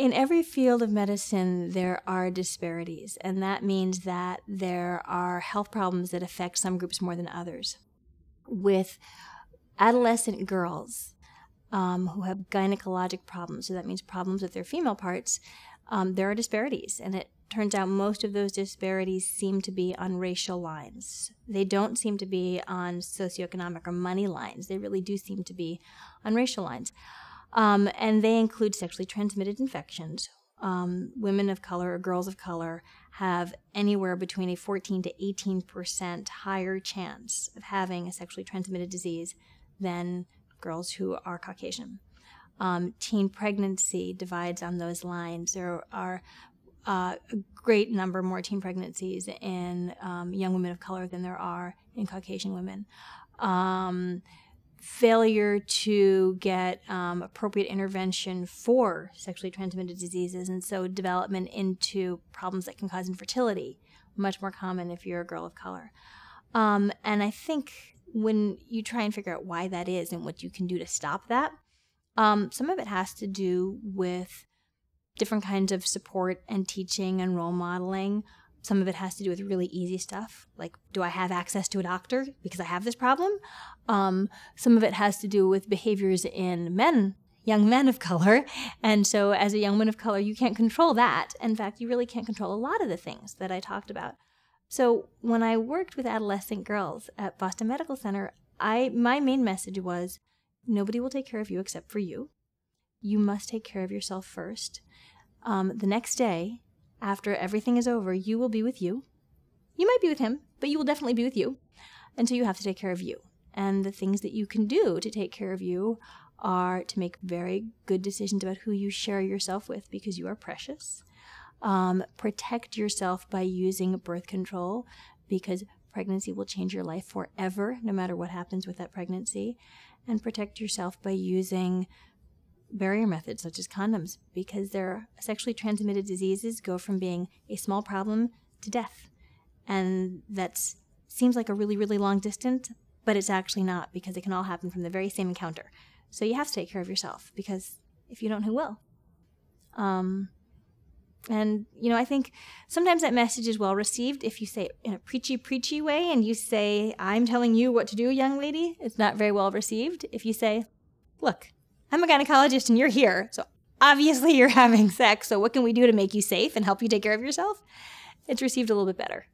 In every field of medicine, there are disparities, and that means that there are health problems that affect some groups more than others. With adolescent girls who have gynecologic problems, so that means problems with their female parts, there are disparities, and it turns out most of those disparities seem to be on racial lines. They don't seem to be on socioeconomic or money lines. They really do seem to be on racial lines. And they include sexually transmitted infections. Women of color or girls of color have anywhere between a 14 to 18% higher chance of having a sexually transmitted disease than girls who are Caucasian. Teen pregnancy divides on those lines. There are a great number more teen pregnancies in young women of color than there are in Caucasian women. Failure to get appropriate intervention for sexually transmitted diseases, and so development into problems that can cause infertility, much more common if you're a girl of color. And I think when you try and figure out why that is and what you can do to stop that, some of it has to do with different kinds of support and teaching and role modeling. Some of it has to do with really easy stuff, like, do I have access to a doctor because I have this problem? Some of it has to do with behaviors in men, young men of color. And so as a young woman of color, you can't control that. In fact, you really can't control a lot of the things that I talked about. So when I worked with adolescent girls at Boston Medical Center, my main message was, nobody will take care of you except for you. You must take care of yourself first. The next day, after everything is over, you will be with you. You might be with him, but you will definitely be with you. And so you have to take care of you. And the things that you can do to take care of you are to make very good decisions about who you share yourself with, because you are precious. Protect yourself by using birth control, because pregnancy will change your life forever, no matter what happens with that pregnancy. And protect yourself by using barrier methods such as condoms, because their sexually transmitted diseases go from being a small problem to death. And that seems like a really, really long distance, but it's actually not, because it can all happen from the very same encounter. So you have to take care of yourself, because if you don't, who will? And, I think sometimes that message is well received if you say it in a preachy way and you say, I'm telling you what to do, young lady. It's not very well received. If you say, look, I'm a gynecologist and you're here, so obviously you're having sex, so what can we do to make you safe and help you take care of yourself? It's received a little bit better.